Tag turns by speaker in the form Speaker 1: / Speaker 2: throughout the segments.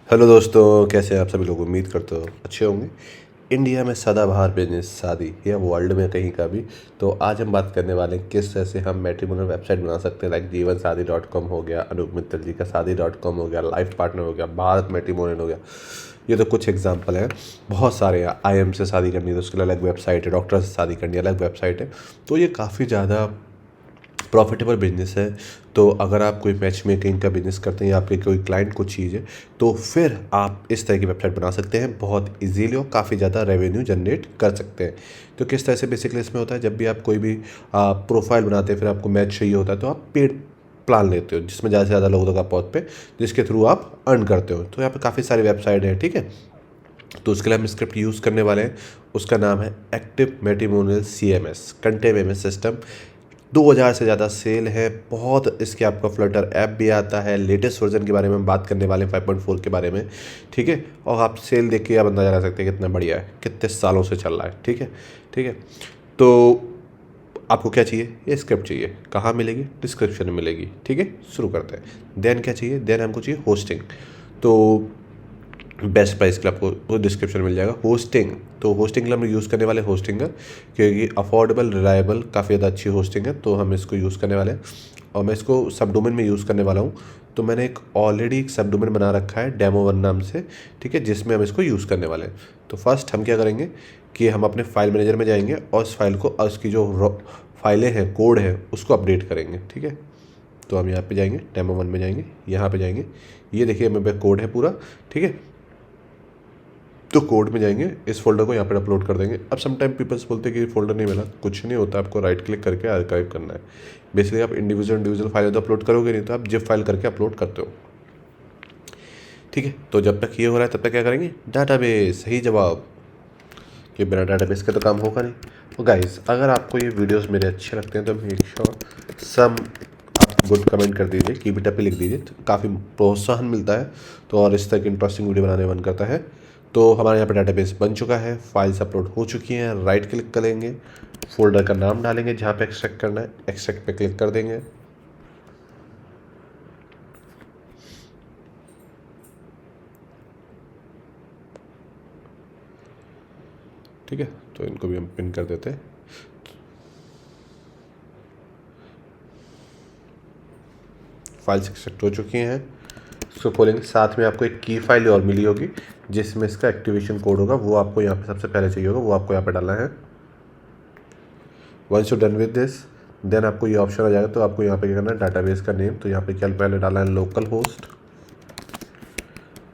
Speaker 1: Hello दोस्तों, कैसे हैं आप सभी लोग। उम्मीद करते हो अच्छे होंगे। इंडिया में सदाबहार बिजनेस शादी या वर्ल्ड में कहीं का भी। तो आज हम बात करने वाले हैं किस तरह से हम मैट्रिमोनियल वेबसाइट बना सकते हैं। लाइक जीवन शादी .com हो गया, अनूप मित्तल जी का शादी .com हो गया, लाइफ पार्टनर हो गया, भारत मैट्रिमोनियल हो गया। ये तो कुछ एग्जाम्पल हैं, बहुत सारे हैं। IM से शादी करनी है तो उसके लिए अलग वेबसाइट है, डॉक्टर से शादी करनी है अलग वेबसाइट है। तो ये काफ़ी ज़्यादा प्रॉफिटेबल बिजनेस है। तो अगर आप कोई मैच मेकिंग का बिजनेस करते हैं या आपके कोई क्लाइंट को चाहिए तो फिर आप इस तरह की वेबसाइट बना सकते हैं बहुत इजीली और काफ़ी ज़्यादा रेवेन्यू जनरेट कर सकते हैं। तो किस तरह से बेसिकली इसमें होता है, जब भी आप कोई भी प्रोफाइल बनाते हैं फिर आपको मैच चाहिए होता है तो आप पेड प्लान लेते हो जिसमें ज़्यादा से ज़्यादा लोगों तक आप पहुँच पे, जिसके थ्रू आप अर्न करते हो। तो यहाँ पे काफ़ी सारी वेबसाइट है, ठीक है। तो उसके लिए हम स्क्रिप्ट यूज़ करने वाले हैं। उसका नाम है active matrimonial CMS content M system. 2000 से ज़्यादा सेल है, बहुत इसके आपका फ्लटर ऐप भी आता है। लेटेस्ट वर्जन के बारे में हम बात करने वाले हैं 5.4 के बारे में, ठीक है। और आप सेल देख के आप अंदाजा लगा सकते हैं कितना बढ़िया है, कितने सालों से चल रहा है, ठीक है। ठीक है, तो आपको क्या चाहिए, ये स्क्रिप्ट चाहिए। कहाँ मिलेगी, डिस्क्रिप्शन में मिलेगी, ठीक है। शुरू करते हैं। देन क्या चाहिए, देन हमको चाहिए होस्टिंग। तो बेस्ट प्राइस के लिए आपको वो डिस्क्रिप्शन मिल जाएगा। होस्टिंग, तो होस्टिंग के लिए हम यूज़ करने वाले होस्टिंग है क्योंकि अफोर्डेबल रिलायबल काफ़ी ज़्यादा अच्छी होस्टिंग है, तो हम इसको यूज़ करने वाले हैं। और मैं इसको सब डोमेन में यूज़ करने वाला हूँ। तो मैंने एक ऑलरेडी एक सब डोमेन बना रखा है Demo 1 नाम से, ठीक है, जिसमें हम इसको यूज़ करने वाले हैं। तो फर्स्ट हम क्या करेंगे कि हम अपने फाइल मैनेजर में जाएंगे और इस फाइल को, उसकी जो फाइलें हैं, कोड है, उसको अपडेट करेंगे, ठीक है। तो हम यहाँ पे जाएंगे, Demo 1 में जाएंगे, यहाँ पे जाएंगे। ये देखिए मेरे पे कोड है पूरा, ठीक है। तो कोड में जाएंगे, इस फोल्डर को यहाँ पर अपलोड कर देंगे। अब समटाइम पीपल्स बोलते हैं कि फोल्डर नहीं मिला, कुछ नहीं होता, आपको राइट क्लिक करके आर्काइव करना है। बेसिकली आप इंडिविजुअल फाइल तो अपलोड करोगे नहीं, तो आप जिप फाइल करके अपलोड करते हो, ठीक है। तो जब तक ये हो रहा है तब तक क्या करेंगे, डाटाबेस। सही जवाब, कि बिना डाटाबेस के तो काम होगा नहीं। तो गाइस, अगर आपको ये वीडियोस मेरे अच्छे लगते हैं तो मेक श्योर सम आप गुड कमेंट कर दीजिए, कीप इट अप लिख दीजिए, तो काफ़ी प्रोत्साहन मिलता है। तो और इस तरह की इंटरेस्टिंग वीडियो बनाने मन करता है। तो हमारे यहाँ पे डाटाबेस बन चुका है, फाइल्स अपलोड हो चुकी हैं। राइट क्लिक करेंगे, फोल्डर का नाम डालेंगे जहाँ पे एक्सट्रैक्ट करना है, एक्सट्रैक्ट पे क्लिक कर देंगे, ठीक है। तो इनको भी हम पिन कर देते हैं। फाइल्स एक्सट्रैक्ट हो चुकी हैं, इसको खोलेंगे। साथ में आपको एक की फाइल और मिली होगी जिसमें इसका एक्टिवेशन कोड होगा, वो आपको यहाँ पे सबसे पहले चाहिए होगा, वो आपको यहाँ पे डालना है। Once you done with this, then आपको ये ऑप्शन आ जाएगा। तो आपको यहाँ पे क्या करना है, डाटाबेस का नेम, तो यहाँ पे क्या पहले डालना है, local host,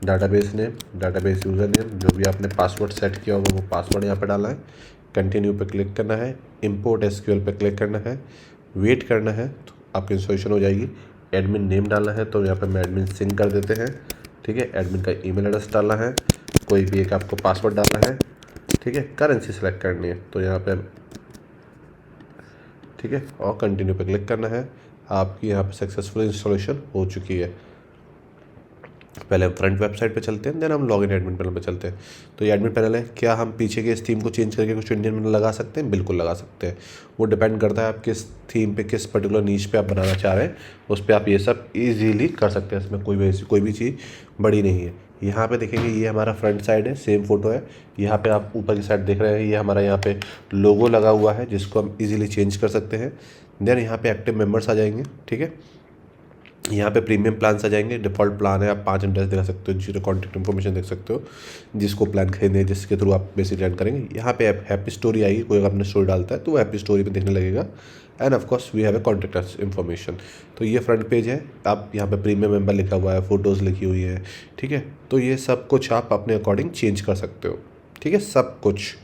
Speaker 1: database name, database user name, जो भी आपने पासवर्ड सेट किया होगा वो पासवर्ड यहाँ पे डालना है। कंटिन्यू पे क्लिक करना है, इंपोर्ट SQL पे क्लिक करना है, वेट करना है, तो आपकी इंस्टॉलेशन हो जाएगी। एडमिन नेम डालना है, तो यहाँ पे हम एडमिन सिंक कर देते हैं, ठीक है। एडमिन का ईमेल एड्रेस डालना है, कोई भी एक आपको पासवर्ड डालना है, ठीक है। करेंसी सेलेक्ट करनी है, तो यहाँ पे, ठीक है, और कंटिन्यू पे क्लिक करना है। आपकी यहाँ पे सक्सेसफुल इंस्टॉलेशन हो चुकी है। पहले हम फ्रंट वेबसाइट पे चलते हैं, देन हम लॉगिन एडमिन पैनल पे चलते हैं। तो ये एडमिन पैनल है। क्या हम पीछे के इस थीम को चेंज करके कुछ इंडियन में लगा सकते हैं? बिल्कुल लगा सकते हैं। वो डिपेंड करता है आप किस थीम पे, किस पर्टिकुलर नीच पे आप बनाना चाह रहे हैं, उस पर आप ये सब ईजीली कर सकते हैं। इसमें कोई भी चीज़ बड़ी नहीं है। यहाँ पे देखेंगे, ये हमारा फ्रंट साइड है, सेम फोटो है। यहाँ पे आप ऊपर की साइड देख रहे हैं, ये हमारा यहाँ पे लोगो लगा हुआ है जिसको हम इजीली चेंज कर सकते हैं। देन यहाँ पे एक्टिव मेंबर्स आ जाएंगे, ठीक है। यहाँ पे प्रीमियम प्लान आ जाएंगे। डिफ़ॉल्ट प्लान है, आप 5 इंटरेस्ट दिखा सकते हो, जीरो कॉन्टैक्ट इन्फॉर्मेशन देख सकते हो, जिसको प्लान खरीदने है, जिसके थ्रू आप बेसिकली रन करेंगे। यहाँ पे हैप्पी स्टोरी आएगी, कोई अगर अपने स्टोरी डालता है तो वो हैप्पी स्टोरी में देखने लगेगा। And of course we have a contact information. तो ये फ्रंट पेज है। आप यहाँ पे प्रीमियम मेंबर लिखा हुआ है, फोटोज़ लिखी हुई है, ठीक है। तो ये सब कुछ आप अपने अकॉर्डिंग चेंज कर सकते हो, ठीक है, सब कुछ।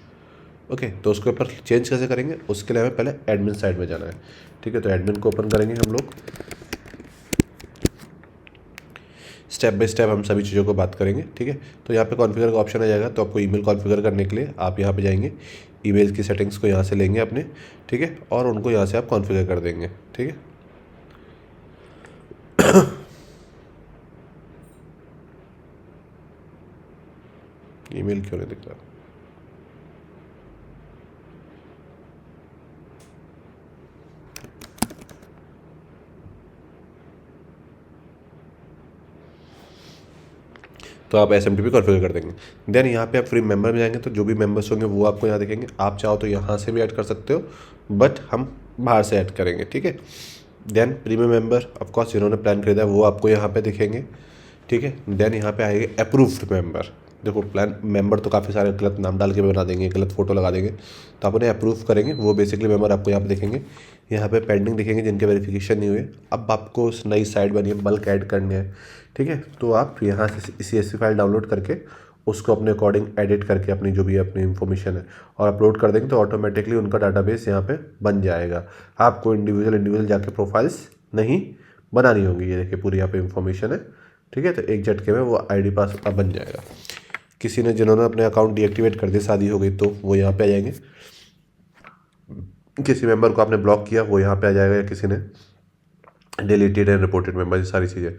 Speaker 1: ओके, तो उसके ऊपर चेंज कैसे करेंगे, उसके लिए हमें पहले एडमिन साइड में जाना है, ठीक है। तो एडमिन को ओपन करेंगे हम लोग, स्टेप बाय स्टेप हम सभी चीज़ों को बात करेंगे, ठीक है। तो यहाँ पे कॉन्फ़िगर का ऑप्शन आ जाएगा, तो आपको ईमेल कॉन्फ़िगर करने के लिए आप यहाँ पे जाएंगे, ईमेल की सेटिंग्स को यहाँ से लेंगे अपने, ठीक है, और उनको यहाँ से आप कॉन्फ़िगर कर देंगे, ठीक है। ईमेल क्यों नहीं दिख रहा? तो आप SMTP कॉन्फ़िगर कर देंगे। देन यहाँ पे आप फ्री मेंबर में जाएंगे तो जो भी मेंबर्स होंगे वो आपको यहाँ दिखेंगे। आप चाहो तो यहाँ से भी ऐड कर सकते हो, बट हम बाहर से ऐड करेंगे, ठीक है। देन प्रीमियम मेंबर ऑफकोर्स जिन्होंने प्लान खरीदा है वो आपको यहाँ पे दिखेंगे, ठीक है। देन यहाँ पे आएंगे अप्रूव्ड मेंबर। देखो प्लान मेंबर तो काफ़ी सारे गलत नाम डाल के बना देंगे, गलत फोटो लगा देंगे, तो आप उन्हें अप्रूव करेंगे, वो बेसिकली मेंबर आपको यहाँ पे दिखेंगे। यहाँ पे पेंडिंग दिखेंगे जिनके वेरिफिकेशन नहीं हुए। अब आपको उस नई साइट बनी है, बल्क ऐड करने हैं, ठीक है। तो आप यहाँ से CSV फाइल डाउनलोड करके उसको अपने अकॉर्डिंग एडिट करके अपनी जो भी अपनी इन्फॉर्मेशन है और अपलोड कर देंगे तो ऑटोमेटिकली उनका डाटाबेस यहाँ पे बन जाएगा। आपको इंडिविजुअल जाके प्रोफाइल्स नहीं बनानी होंगी। ये देखिए पूरी यहाँ पे इन्फॉर्मेशन है, ठीक है। तो एक झटके में वो ID पास अब बन जाएगा। किसी ने जिन्होंने अपने अकाउंट डीएक्टिवेट कर दिया, शादी हो गई, तो वो यहाँ पे आ जाएंगे। किसी मेंबर को आपने ब्लॉक किया वो यहाँ पे आ जाएगा, या किसी ने डिलीटेड एंड रिपोर्टेड मेंबर, ये सारी चीज़ें।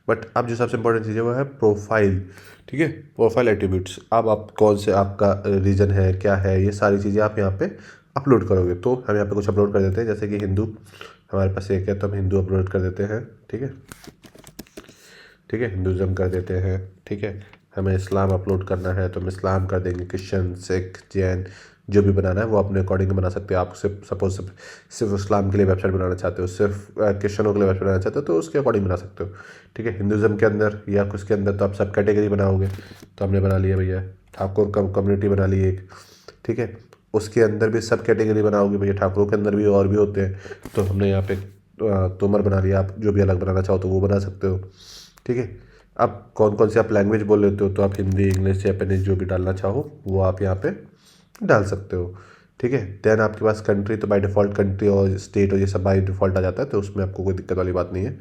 Speaker 1: बट अब जो सबसे इंपॉर्टेंट चीज़ है वो है प्रोफाइल, ठीक है। प्रोफाइल एट्रीब्यूट्स, अब आप कौन से आपका रीजन है, क्या है, ये सारी चीज़ें आप यहाँ पे अपलोड करोगे। तो हम यहाँ पे कुछ अपलोड कर देते हैं, जैसे कि हिंदू हमारे पास एक है तो हम हिंदू अपलोड कर देते हैं, ठीक है, ठीक है। हिंदुज़म कर देते हैं, ठीक है। हमें इस्लाम अपलोड करना है तो हम इस्लाम कर देंगे। क्रिश्चियन, सिख, जैन, जो भी बनाना है वो अपने अकॉर्डिंग बना सकते हो। आप सपोज सिर्फ इस्लाम के लिए वेबसाइट बनाना चाहते हो, सिर्फ क्रिश्चनों के लिए वेबसाइट बनाना चाहते हो तो उसके अकॉर्डिंग बना सकते हो, ठीक है। हिंदुज़म के अंदर या कुछ के अंदर तो आप सब कैटेगरी बनाओगे, तो हमने बना लिया भैया ठाकुर कम्युनिटी बना ली एक, ठीक है। उसके अंदर भी सब कैटेगरी बनाओगे भैया, ठाकुरों के अंदर भी और भी होते हैं, तो हमने यहाँ पे तोमर बना लिया। आप जो भी अलग बनाना चाहो तो वो बना सकते हो, ठीक है। अब कौन कौन सी आप लैंग्वेज बोल लेते हो तो आप हिंदी, इंग्लिश, जापानीज जो भी डालना चाहो वो आप यहाँ पे डाल सकते हो, ठीक है। देन आपके पास कंट्री तो बाय डिफ़ॉल्ट कंट्री और स्टेट और ये सब बाय डिफ़ॉल्ट आ जाता है, तो उसमें आपको कोई दिक्कत वाली बात नहीं है,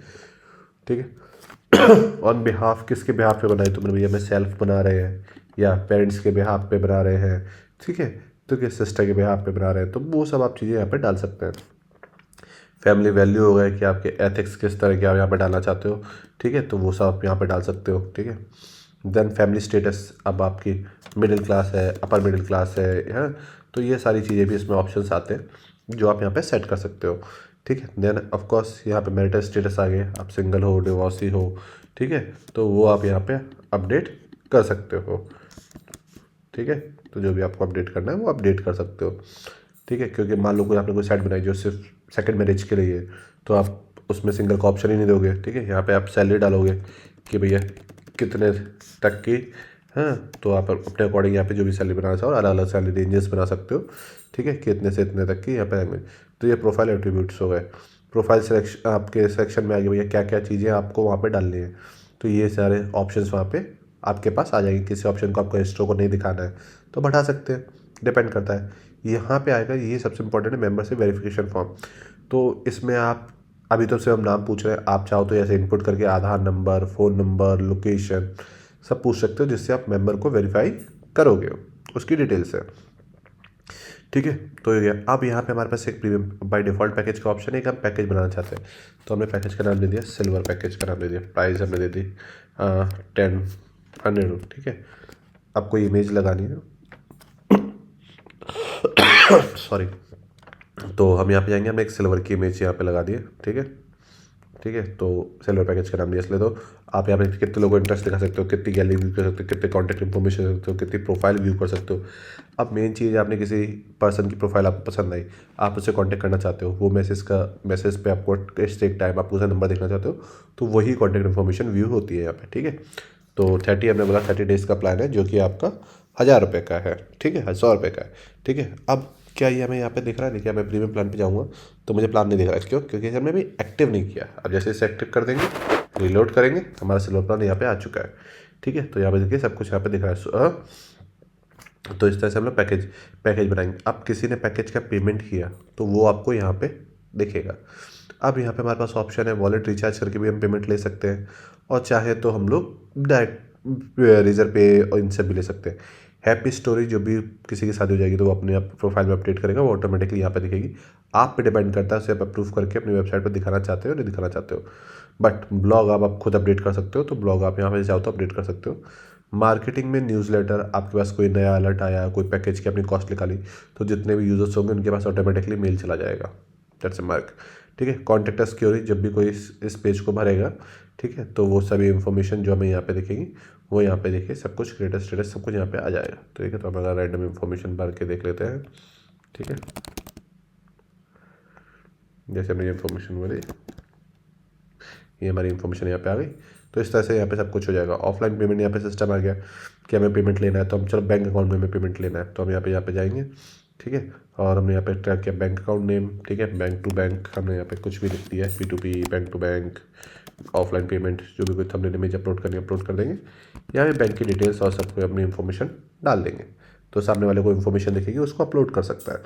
Speaker 1: ठीक है। ऑन बिहाफ किसके बिहाफ पे बनाए, तो मैंने भैया मैं सेल्फ बना रहे हैं या पेरेंट्स के बिहाफ पे बना रहे हैं, ठीक है। तो किस सिस्टर के बिहाफ पे बना रहे हैं, तो वो सब आप चीज़ें यहाँ पे डाल सकते हैं। फैमिली वैल्यू हो गए कि आपके एथिक्स किस तरह के आप यहाँ पे डालना चाहते हो, ठीक है, तो वो सब आप यहाँ पे डाल सकते हो, ठीक है। देन फैमिली स्टेटस, अब आपकी मिडिल क्लास है, अपर मिडिल क्लास है, तो ये सारी चीज़ें भी इसमें ऑप्शंस आते हैं जो आप यहाँ पे सेट कर सकते हो, ठीक है। देन ऑफ कोर्स यहाँ पे मैरिटल स्टेटस आ गए, आप सिंगल हो, डिवोर्सी हो, ठीक है, तो वो आप यहाँ पे अपडेट कर सकते हो, ठीक है। तो जो भी आपको अपडेट करना है वो अपडेट कर सकते हो, ठीक है। क्योंकि मान लो कोई आपने कोई साइट बनाई जो सिर्फ सेकंड मैरिज के लिए है, तो आप उसमें सिंगल का ऑप्शन ही नहीं दोगे, ठीक है। यहाँ पे आप सैलरी डालोगे कि भैया कितने तक की, हाँ, तो आप अपने अकॉर्डिंग यहाँ पे जो भी सैलरी बनाना चाहो अलग अलग सैलरी रेंजेस बना सकते हो, ठीक है, कि इतने से इतने तक की यहाँ पे आएंगे। तो ये प्रोफाइल एट्रीब्यूट्स हो गए। प्रोफाइल सिलेक्शन आपके सेक्शन में आ गए भैया क्या क्या चीज़ें आपको वहाँ पे डालनी है, तो ये सारे ऑप्शंस वहाँ पे आपके पास आ जाएंगे। किसी ऑप्शन को आपको हिस्ट्रो को नहीं दिखाना है तो बढ़ा सकते हैं, डिपेंड करता है। यहाँ पे आएगा, ये सबसे इंपॉर्टेंट है, मेंबरशिप वेरिफिकेशन फॉर्म। तो इसमें आप अभी तो सिर्फ हम नाम पूछ रहे हैं, आप चाहो तो ऐसे इनपुट करके आधार नंबर, फ़ोन नंबर, लोकेशन सब पूछ सकते हो, जिससे आप मेंबर को वेरीफाई करोगे उसकी डिटेल्स है, ठीक है। तो ये अब यहाँ पे हमारे पास एक प्रीमियम बाय डिफ़ॉल्ट पैकेज का ऑप्शन है कि हम पैकेज बनाना चाहते हैं, तो हमने पैकेज का नाम दे दिया सिल्वर पैकेज का नाम दे दिया, प्राइस हमने दे दी 10 100, ठीक है। आपको इमेज लगानी है सॉरी, तो हम यहाँ पे जाएंगे, हमने एक सिल्वर की इमेज यहाँ पे लगा दी है, ठीक है, ठीक है। तो सिल्वर पैकेज का नाम दिया, इसलिए तो आप यहाँ पे कितने लोगों को इंटरेस्ट दिखा सकते हो, कितनी गैलरी व्यू कर सकते हो, कितने कॉन्टैक्ट इन्फॉर्मेशन दे सकते हो, कितनी प्रोफाइल व्यू कर सकते हो। अब मेन चीज़, आपने किसी पर्सन की प्रोफाइल आपको पसंद आई, आप उससे कॉन्टैक्ट करना चाहते हो, वो मैसेज पे आपको एक टाइम आप उसका नंबर देखना चाहते हो, तो वही कॉन्टैक्ट इन्फॉर्मेशन व्यू होती है यहाँ पे, ठीक है। तो 30 हमने बोला 30 डेज़ का प्लान है जो कि आपका 1000 रुपये का है, ठीक है, 100 रुपये का है, ठीक है। अब क्या ये हमें यहाँ पे दिख रहा है, देखिए मैं प्रीमियम प्लान पे जाऊँगा तो मुझे प्लान नहीं दिख रहा है, क्यों? क्योंकि हमने अभी एक्टिव नहीं किया। अब जैसे इसे एक्टिव कर देंगे, रिलोड करेंगे, हमारा सिल्वर प्लान यहाँ पे आ चुका है, ठीक है। तो यहाँ पे देखिए सब कुछ यहाँ पे दिख रहा है। तो इस तरह से हम लोग पैकेज बनाएंगे। अब किसी ने पैकेज का पेमेंट किया तो वो आपको यहाँ पे दिखेगा। अब यहाँ पे हमारे पास ऑप्शन है वॉलेट रिचार्ज करके भी हम पेमेंट ले सकते हैं, और चाहे तो हम लोग डायरेक्ट रेजर पे और इनसे भी ले सकते हैं। हैप्पी स्टोरी, जो भी किसी की शादी हो जाएगी तो वो अपने आप प्रोफाइल में अपडेट करेगा, वो ऑटोमेटिकली यहाँ पे दिखेगी। आप पे डिपेंड करता है उसे आप अप्रूव करके अपनी वेबसाइट पर दिखाना चाहते हो नहीं दिखाना चाहते हो। बट ब्लॉग आप खुद अपडेट कर सकते हो, तो ब्लॉग आप यहाँ पे चाहो तो अपडेट कर सकते हो। मार्केटिंग में न्यूज़लेटर, आपके पास कोई नया अलर्ट आया, कोई पैकेज की अपनी कॉस्ट निकाली, तो जितने भी यूजर्स होंगे उनके पास ऑटोमेटिकली मेल चला जाएगा, दैट्स ए मार्क, ठीक है। कॉन्टैक्ट अस क्यूरी, जब भी कोई इस पेज को भरेगा, ठीक है। तो वो सभी इन्फॉर्मेशन जो हमें यहाँ पे दिखेगी वो यहाँ पे देखिए सब कुछ स्टेटस स्टेटस सब कुछ यहाँ पे आ जाएगा। तो ठीक है, तो हम अगर रैंडम इन्फॉर्मेशन भर के देख लेते हैं। ठीक है, जैसे हमने ये इन्फॉर्मेशन भरी, ये हमारी इन्फॉर्मेशन यहाँ पे आ गई। तो इस तरह से यहाँ पे सब कुछ हो जाएगा। ऑफलाइन पेमेंट यहाँ पे सिस्टम आ गया कि हमें पेमेंट लेना है, तो हम चलो बैंक अकाउंट में हमें पेमेंट लेना है, तो हम यहाँ पे जाएंगे। ठीक है, और हमने यहाँ पे ट्रैक किया बैंक अकाउंट नेम। ठीक है, बैंक टू बैंक हमने यहाँ पे कुछ भी लिख दिया, P2P, bank to bank, offline payment, जो भी कोई थंबनेल इमेज अपलोड करनी है अपलोड कर देंगे। यहाँ पे बैंक की डिटेल्स और सब कोई अपनी इन्फॉर्मेशन डाल देंगे, तो सामने वाले को इन्फॉर्मेशन दिखेगी, उसको अपलोड कर सकता है।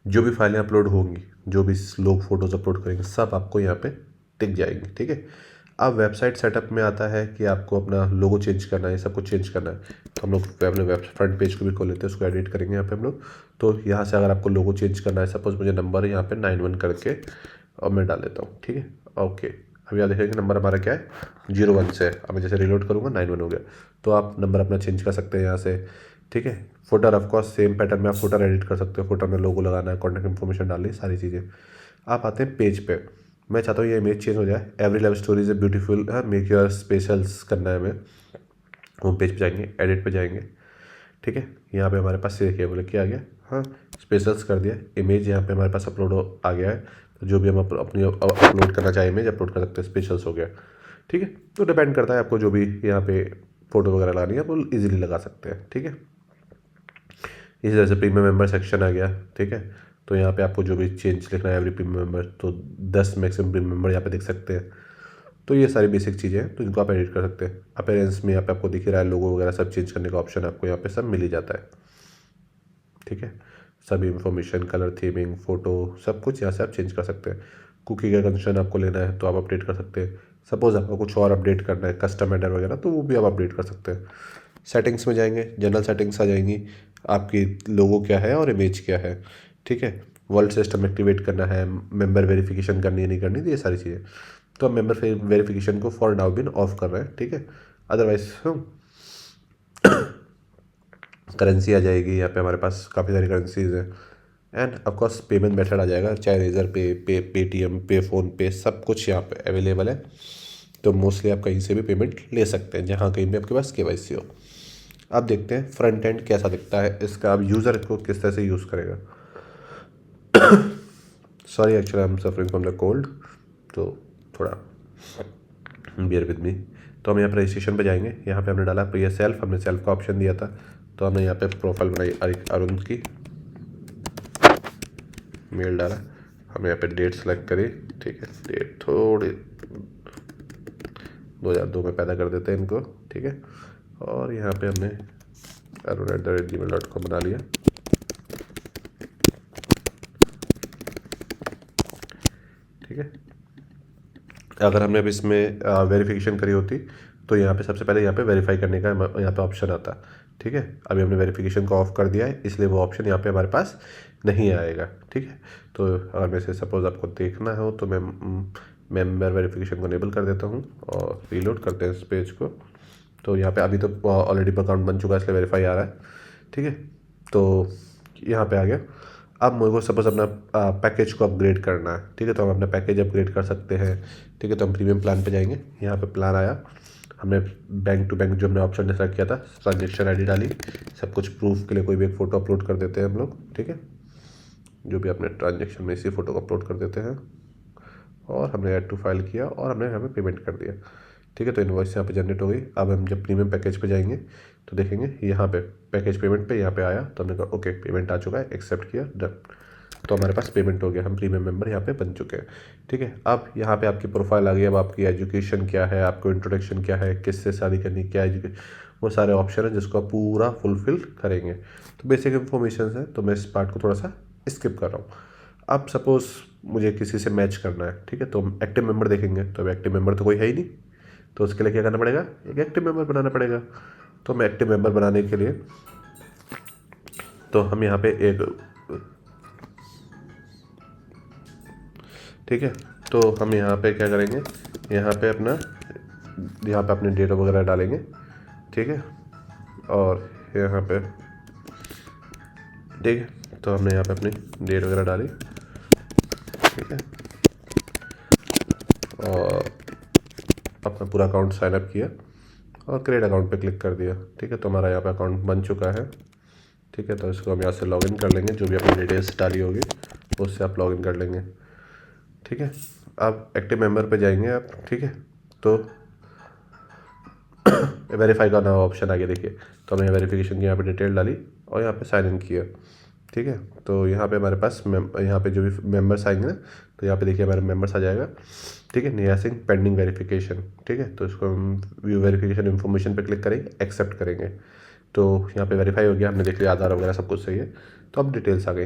Speaker 1: जो भी फाइलें अपलोड होंगी, जो भी लोग फोटोज़ अपलोड करेंगे, सब आपको यहाँ पे दिख जाएंगी। ठीक है, अब वेबसाइट सेटअप में आता है कि आपको अपना लोगो चेंज करना है, सब कुछ चेंज करना है। तो हम लोग अपने वेब फ्रंट पेज को भी खोल लेते हैं, उसको एडिट करेंगे यहाँ पे हम लोग। तो यहाँ से अगर आपको लोगो चेंज करना है, सपोज मुझे नंबर यहाँ पे 91 करके और मैं डाल देता हूँ। ठीक है, ओके, अब यहाँ देखेंगे नंबर हमारा क्या है, 01 से। अब मैं जैसे रिलोड करूँगा 91 हो गया। तो आप नंबर अपना चेंज कर सकते हैं यहाँ से। ठीक है, फोटर ऑफकोर्स सेम पैटर्न में आप फोटर एडिट कर सकते हो। फोटर में लोगो लगाना है, कॉन्टैक्ट इन्फॉर्मेशन डालनी है, सारी चीज़ें। आप आते हैं पेज पे। मैं चाहता हूँ ये इमेज चेंज हो जाए। Every love story is a beautiful, make your specials करना है हमें। होम पेज पे जाएंगे, एडिट पे जाएंगे। ठीक है, यहाँ पे हमारे पास देखिए बोले क्या आ गया, हाँ स्पेशल्स कर दिया। इमेज यहाँ पे हमारे पास अपलोड आ गया है, तो जो भी हम अपनी अपलोड करना चाहें इमेज अपलोड कर सकते हैं, स्पेशल्स हो गया। ठीक है, तो डिपेंड करता है आपको जो भी यहाँ पे फ़ोटो वगैरह लानी है आप वो ईजिली लगा सकते हैं। ठीक है, इसी तरह से प्रीमियम मेंबर सेक्शन आ गया। ठीक है, तो यहाँ पे आपको जो भी चेंज लिखना है एवरी प्रीमियम मेंबर, तो 10 मैक्सिमम प्रीमियम मेंबर यहाँ पे देख सकते हैं। तो ये सारी बेसिक चीज़ें हैं, तो इनको आप एडिट कर सकते हैं। अपीयरेंस में यहाँ पे आपको दिख ही रहा है, लोगो वगैरह सब चेंज करने का ऑप्शन आपको यहाँ पे सब मिल ही जाता है। ठीक है, सभी इन्फॉर्मेशन, कलर, थीमिंग, फ़ोटो, सब कुछ यहाँ से आप चेंज कर सकते हैं। कुकी का कंसर्न आपको लेना है तो आप अपडेट कर सकते हैं। सपोज़ आपको कुछ और अपडेट करना है, कस्टम हेडर वगैरह, तो वो भी आप अपडेट कर सकते हैं। सेटिंग्स में जाएंगे, जनरल सेटिंग्स आ जाएंगी, आपकी लोगो क्या है और इमेज क्या है। ठीक है, वर्ल्ड सिस्टम एक्टिवेट करना है, मेंबर वेरिफिकेशन करनी है नहीं करनी, तो ये सारी चीज़ें। तो हम मेंबर वेरिफिकेशन को फॉर नाउ बिन ऑफ कर रहे हैं। ठीक है, अदरवाइज करेंसी आ जाएगी, यहाँ पे हमारे पास काफ़ी सारी करेंसीज हैं। एंड ऑफकोर्स पेमेंट मेथड आ जाएगा, चाहे रेजर पे पेटीएम पे, फ़ोन पे, सब कुछ यहाँ पे अवेलेबल है। तो मोस्टली आप कहीं से भी पेमेंट ले सकते हैं, जहाँ कहीं भी आपके पास KYC हो। अब देखते हैं फ्रंट एंड कैसा दिखता है इसका, अब यूज़र को किस तरह से यूज़ करेगा। Sorry, actually I am suffering from the cold, तो थोड़ा बियर विद मी। तो हम यहाँ पर रजिस्ट्रेशन पे जाएंगे। यहाँ पे हमने डाला प्रिय सेल्फ, हमने सेल्फ का ऑप्शन दिया था, तो हमने यहाँ पे प्रोफाइल बनाई अरुण की, मेल डाला, हमने यहाँ पे डेट सेलेक्ट करी। ठीक है, डेट थोड़ी 2002 में पैदा कर देते हैं इनको। ठीक है, और यहाँ पे हमने arun@gmail.com बना लिया। ठीक है, अगर हमने अब इसमें वेरिफिकेशन करी होती तो यहाँ पे सबसे पहले यहाँ पे वेरीफाई करने का यहाँ पे ऑप्शन आता। ठीक है, अभी हमने वेरिफिकेशन को ऑफ कर दिया है, इसलिए वो ऑप्शन यहाँ पे हमारे पास नहीं आएगा। ठीक है, तो अगर मैं से सपोज़ आपको देखना हो तो मैं मेंबर वेरिफिकेशन को इनेबल कर देता हूँ और रीलोड करते हैं इस पेज को। तो यहाँ पे अभी तो ऑलरेडी अकाउंट बन चुका है, इसलिए वेरीफाई आ रहा है। ठीक है, तो यहाँ पे आ गया। अब मेरे को सपोज़ अपना पैकेज को अपग्रेड करना है। ठीक है, तो हम अपना पैकेज अपग्रेड कर सकते हैं। ठीक है, तो हम प्रीमियम प्लान पे जाएंगे। यहाँ पे प्लान आया, हमने बैंक टू बैंक जो हमने ऑप्शन सेलेक्ट किया था, ट्रांजेक्शन ID डाली, सब कुछ प्रूफ के लिए कोई भी एक फ़ोटो अपलोड कर देते हैं हम लोग। ठीक है, जो भी अपने ट्रांजेक्शन में इसी फ़ोटो को अपलोड कर देते हैं, और हमने ऐड टू फाइल किया और हमने यहाँ पे पेमेंट कर दिया। ठीक है, तो इनवॉइस यहाँ पे जनरेट हो गई। अब हम जब प्रीमियम पैकेज पे जाएंगे तो देखेंगे यहाँ पे पैकेज पेमेंट पे यहाँ पे आया, तो हमने कहा ओके पेमेंट आ चुका है, एक्सेप्ट किया, डन। तो हमारे पास पेमेंट हो गया, हम प्रीमियम मेंबर यहाँ पे बन चुके हैं। ठीक है, अब यहाँ पे आपकी प्रोफाइल आ गई। अब आपकी एजुकेशन क्या है, आपको इंट्रोडक्शन क्या है, किससे शादी करनी, क्या एजुकेशन, वो सारे ऑप्शन हैं जिसको आप पूरा फुलफिल करेंगे। तो बेसिक इन्फॉर्मेशन है, तो मैं इस पार्ट को थोड़ा सा स्किप कर रहा हूँ। अब सपोज़ मुझे किसी से मैच करना है। ठीक है, तो हम एक्टिव मेंबर देखेंगे, तो अब एक्टिव मेंबर तो कोई है ही नहीं, तो उसके लिए क्या करना पड़ेगा, एक एक्टिव मेंबर बनाना पड़ेगा। तो मैं एक्टिव मेंबर बनाने के लिए, तो हम यहाँ पे एक, ठीक है, तो हम यहाँ पे क्या करेंगे, यहाँ पे अपने डेट वगैरह डालेंगे। ठीक है, और यहाँ पे, ठीक है, तो हमने यहाँ पे अपनी डेट वगैरह डाली। ठीक है, और अपना पूरा अकाउंट साइन अप किया और क्रिएट अकाउंट पे क्लिक कर दिया। ठीक है, तो हमारा यहाँ पे अकाउंट बन चुका है। ठीक है, तो इसको हम यहाँ से लॉगिन कर लेंगे, जो भी अपनी डिटेल्स डाली होगी उससे आप लॉगिन कर लेंगे। ठीक है, आप एक्टिव मेंबर पे जाएंगे आप। ठीक है, तो वेरीफाई का नया ऑप्शन आ गया, देखिए। तो हमने वेरिफिकेशन की यहाँ पे डिटेल डाली और यहाँ पे साइन इन किया। ठीक है, तो यहाँ पे हमारे पास यहाँ पे जो भी मेंबर्स आएंगे ना, तो यहाँ पे देखिए हमारे मेंबर्स आ जाएगा। ठीक है, नेहा सिंह पेंडिंग वेरिफिकेशन। ठीक है, तो इसको हम व्यू वेरिफिकेशन इन्फॉर्मेशन पे क्लिक करेंगे, एक्सेप्ट करेंगे। तो यहाँ पे वेरीफाई हो गया, हमने देख लिया आधार वगैरह सब कुछ सही है। तो अब डिटेल्स आ गई।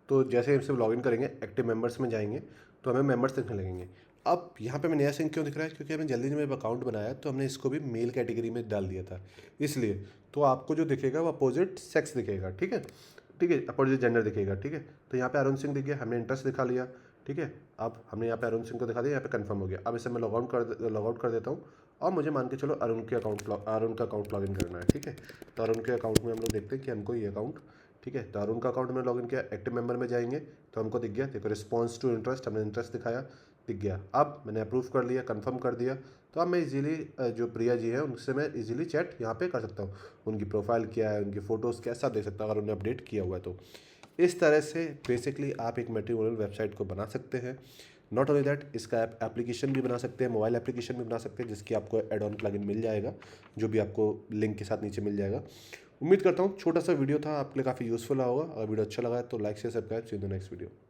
Speaker 1: तो जैसे हम सब लॉगिन करेंगे, एक्टिव मेंबर्स में जाएंगे तो हमें मेंबर्स दिखने लगेंगे। अब यहाँ पे मैं नेहा सिंह क्यों दिख रहा है, क्योंकि हमने जल्दी में अकाउंट बनाया तो हमने इसको भी मेल कैटेगरी में डाल दिया था, इसलिए। तो आपको जो दिखेगा वो अपोजिट सेक्स दिखेगा। ठीक है, ठीक है, अपोजिट जेंडर दिखेगा। ठीक है, तो यहाँ पे अरुण सिंह दिख गया, हमने इंटरेस्ट दिखा लिया। ठीक है, अब हमने यहाँ पे अरुण सिंह को दिखा दिया, यहाँ पे कंफर्म हो गया। अब इसे मैं लॉग आउट कर देता हूँ और मुझे मान के चलो अरुण का अकाउंट लॉगिन करना है। ठीक है, तो अरुण के अकाउंट में हम लोग देखते हैं कि हमको ये अकाउंट, ठीक है, तो अरुण का अकाउंट में लॉगिन किया, एक्टिव मेंबर में जाएंगे तो हमको दिख गया, देखो रिस्पॉन्स टू इंटरेस्ट, हमने इंटरेस्ट दिखाया, दिख गया। अब मैंने अप्रूव कर लिया, कंफर्म कर दिया। तो अब मैं इजीली जो प्रिया जी है उनसे मैं इजीली चैट यहाँ पे कर सकता हूँ। उनकी प्रोफाइल क्या है, उनकी फ़ोटोज़ क्या, सब देख सकता हूँ अगर उन्होंने अपडेट किया हुआ है तो। इस तरह से बेसिकली आप एक मैट्रिमोनियल वेबसाइट को बना सकते हैं। नॉट ओनली दैट, इसका एप्लीकेशन भी बना सकते हैं, मोबाइल एप्लीकेशन भी बना सकते हैं, जिसकी आपको एड ऑन प्लगइन मिल जाएगा, जो भी आपको लिंक के साथ नीचे मिल जाएगा। उम्मीद करता हूँ छोटा सा वीडियो था, आपके लिए काफ़ी यूज़फुल होगा। अगर वीडियो अच्छा लगा है तो like share subscribe. See you in the next video.